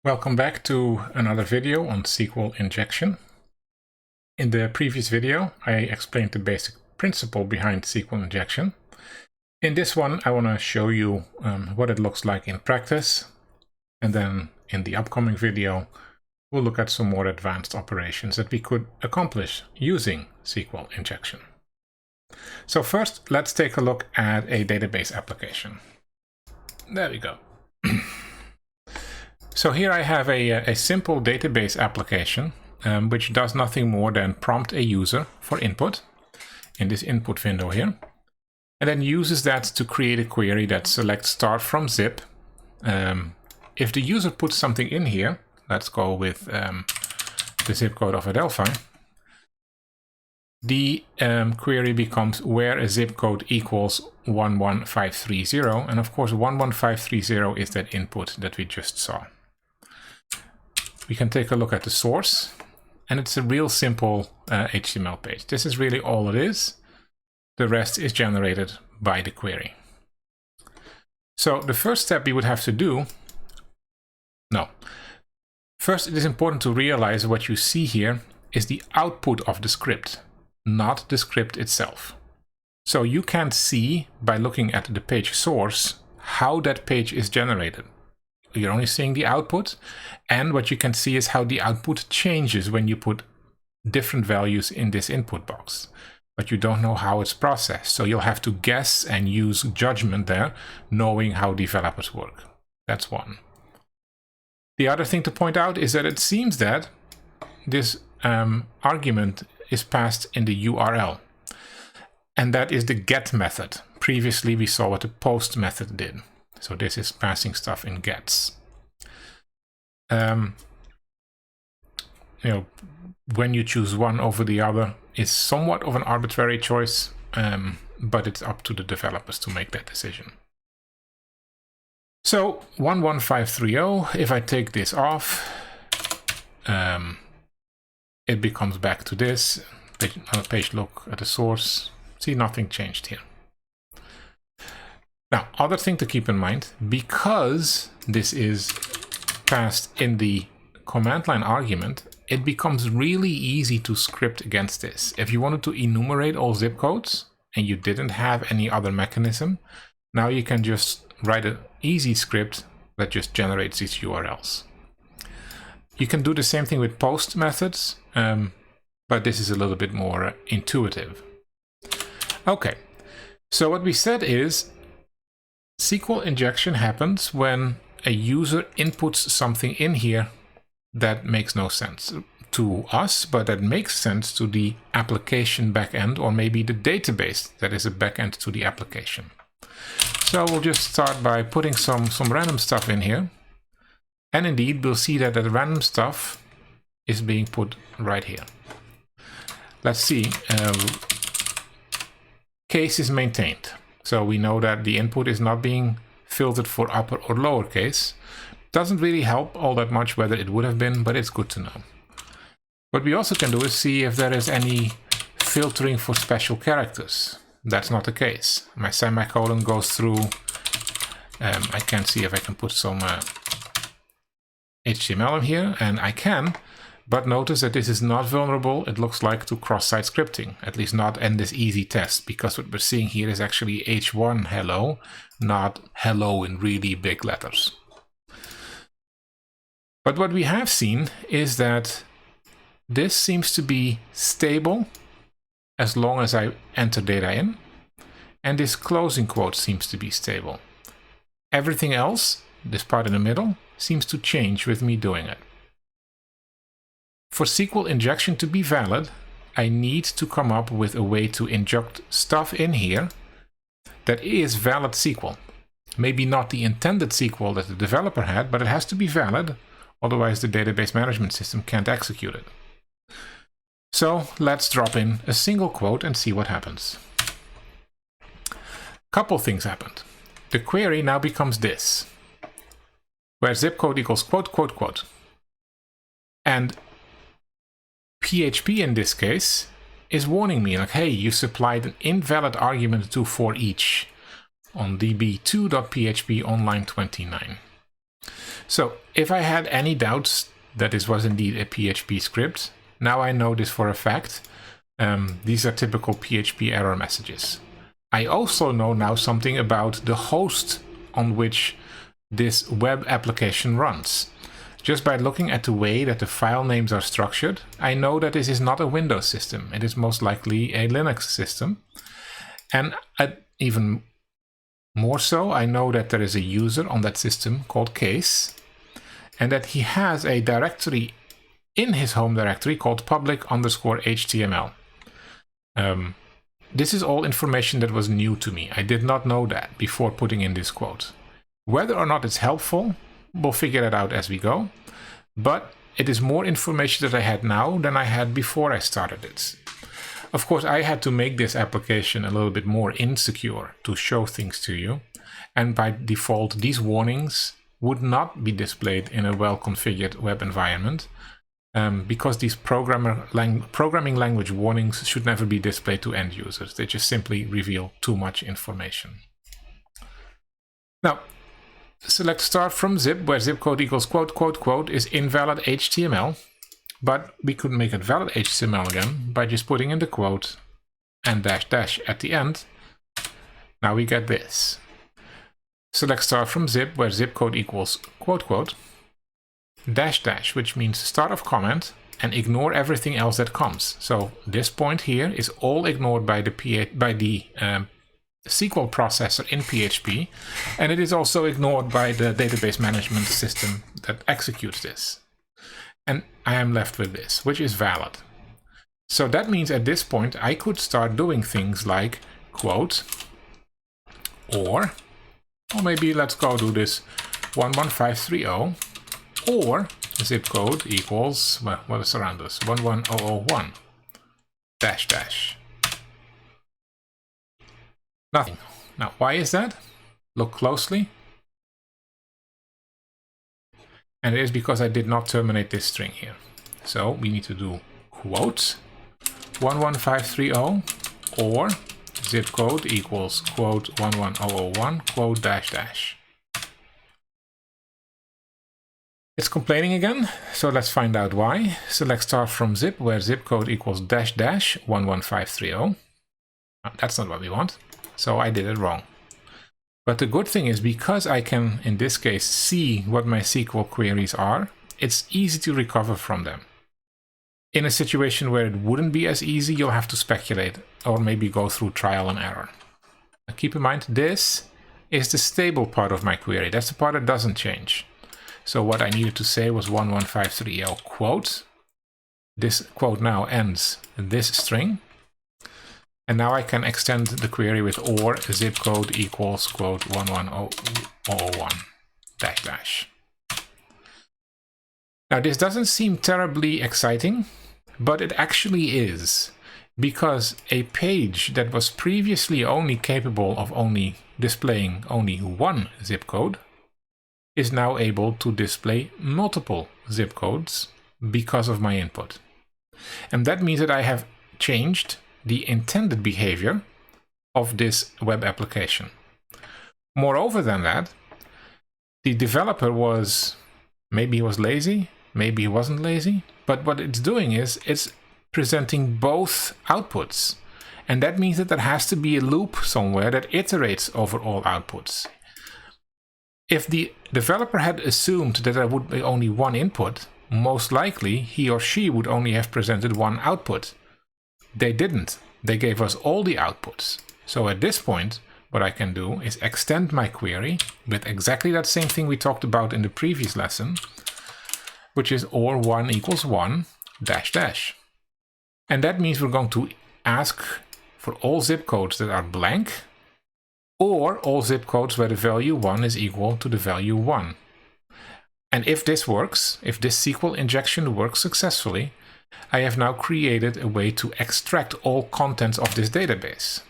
Welcome back to another video on SQL injection. In the previous video, I explained the basic principle behind SQL injection. In this one, I want to show you what it looks like in practice. And then in the upcoming video, we'll look at some more advanced operations that we could accomplish using SQL injection. So first, let's take a look at a database application. There we go. So here I have a simple database application which does nothing more than prompt a user for input in this input window here, and then uses that to create a query that selects start from zip. If the user puts something in here, let's go with the zip code of Adelphi, the query becomes where a zip code equals 11530, and of course 11530 is that input that we just saw. We can take a look at the source, and it's a real simple HTML page. This is really all it is. The rest is generated by the query. So the first step we would have to do, first it is important to realize what you see here is the output of the script, not the script itself. So you can't see by looking at the page source how that page is generated. You're only seeing the output, and what you can see is how the output changes when you put different values in this input box. But you don't know how it's processed, so you'll have to guess and use judgment there, knowing how developers work. That's one. The other thing to point out is that it seems that this argument is passed in the URL, and that is the get method. Previously we saw what the post method did. So this is passing stuff in gets. When you choose one over the other, it's somewhat of an arbitrary choice, but it's up to the developers to make that decision. So 11530, if I take this off, it becomes back to this. Another page look at the source. See, nothing changed here. Now, other thing to keep in mind, because this is passed in the command line argument, it becomes really easy to script against this. If you wanted to enumerate all zip codes and you didn't have any other mechanism, now you can just write an easy script that just generates these URLs. You can do the same thing with post methods, but this is a little bit more intuitive. Okay, so what we said is SQL injection happens when a user inputs something in here that makes no sense to us, but that makes sense to the application backend, or maybe the database that is a backend to the application. So we'll just start by putting some random stuff in here. And indeed, we'll see that that random stuff is being put right here. Let's see. Case is maintained. So we know that the input is not being filtered for upper or lower case. Doesn't really help all that much whether it would have been, but it's good to know. What we also can do is see if there is any filtering for special characters. That's not the case. My semicolon goes through. I can see if I can put some HTML in here, and I can. But notice that this is not vulnerable, it looks like, to cross-site scripting, at least not in this easy test, because what we're seeing here is actually H1 hello, not hello in really big letters. But what we have seen is that this seems to be stable as long as I enter data in, and this closing quote seems to be stable. Everything else, this part in the middle, seems to change with me doing it. For SQL injection to be valid, I need to come up with a way to inject stuff in here that is valid SQL. Maybe not the intended SQL that the developer had, but it has to be valid, otherwise the database management system can't execute it. So let's drop in a single quote and see what happens. Couple things happened. The query now becomes this, where zip code equals quote, quote, quote. And PHP in this case is warning me, like, hey, you supplied an invalid argument to for each on db2.php on line 29. So if I had any doubts that this was indeed a PHP script, now I know this for a fact. These are typical PHP error messages. I also know now something about the host on which this web application runs. Just by looking at the way that the file names are structured, I know that this is not a Windows system. It is most likely a Linux system. And even more so, I know that there is a user on that system called Case, and that he has a directory in his home directory called public_HTML. This is all information that was new to me. I did not know that before putting in this quote. Whether or not it's helpful, we'll figure it out as we go, but it is more information that I had now than I had before I started it. Of course, I had to make this application a little bit more insecure to show things to you, and by default these warnings would not be displayed in a well-configured web environment, because these programming language warnings should never be displayed to end users. They just simply reveal too much information. Now, select start from zip, where zip code equals quote, quote, quote is invalid HTML, but we could make it valid HTML again by just putting in the quote and dash dash at the end. Now we get this. Select start from zip, where zip code equals quote, quote, dash dash, which means start of comment, and ignore everything else that comes. So this point here is all ignored by the SQL processor in PHP, and it is also ignored by the database management system that executes this. And I am left with this, which is valid. So that means at this point I could start doing things like quote, or maybe let's go do this 11530, or zip code equals, well, what is around us, 11001 dash dash. Nothing. Now, why is that? Look closely. And it is because I did not terminate this string here. So we need to do quote 11530 or zip code equals quote 11001 quote dash dash. It's complaining again, so let's find out why. Select start from zip, where zip code equals dash dash 11530. That's not what we want. So I did it wrong. But the good thing is, because I can, in this case, see what my SQL queries are, it's easy to recover from them. In a situation where it wouldn't be as easy, you'll have to speculate or maybe go through trial and error. Now keep in mind, this is the stable part of my query. That's the part that doesn't change. So what I needed to say was 11530 quote. This quote now ends in this string. And now I can extend the query with or zip code equals quote 11001 dash dash. Now this doesn't seem terribly exciting, but it actually is, because a page that was previously only capable of only displaying only one zip code is now able to display multiple zip codes because of my input. And that means that I have changed the intended behavior of this web application. Moreover than that, the developer was, maybe he was lazy, maybe he wasn't lazy, but what it's doing is it's presenting both outputs. And that means that there has to be a loop somewhere that iterates over all outputs. If the developer had assumed that there would be only one input, most likely he or she would only have presented one output. They didn't. They gave us all the outputs. So at this point, what I can do is extend my query with exactly that same thing we talked about in the previous lesson, which is or 1 equals 1 dash dash. And that means we're going to ask for all zip codes that are blank, or all zip codes where the value 1 is equal to the value 1. And if this works, if this SQL injection works successfully, I have now created a way to extract all contents of this database.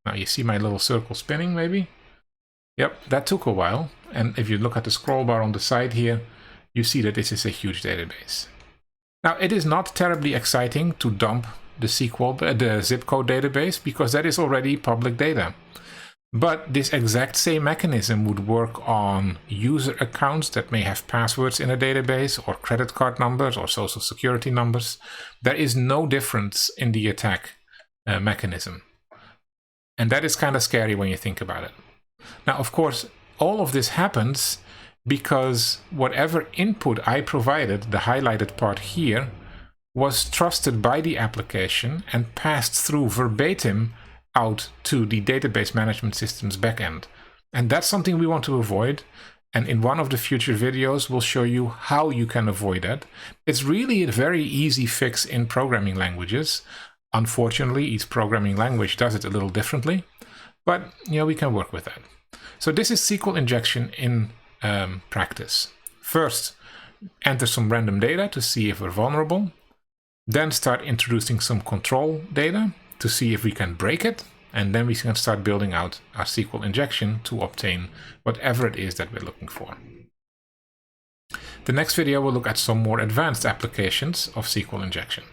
Now you see my little circle spinning maybe? Yep, that took a while. And if you look at the scroll bar on the side here, you see that this is a huge database. Now it is not terribly exciting to dump the zip code database, because that is already public data. But this exact same mechanism would work on user accounts that may have passwords in a database, or credit card numbers, or social security numbers. There is no difference in the attack mechanism. And that is kind of scary when you think about it. Now, of course, all of this happens because whatever input I provided, the highlighted part here, was trusted by the application and passed through verbatim out to the database management system's backend. And that's something we want to avoid. And in one of the future videos, we'll show you how you can avoid that. It's really a very easy fix in programming languages. Unfortunately, each programming language does it a little differently, but we can work with that. So this is SQL injection in practice. First, enter some random data to see if we're vulnerable. Then start introducing some control data to see if we can break it. And then we can start building out our SQL injection to obtain whatever it is that we're looking for. The next video will look at some more advanced applications of SQL injection.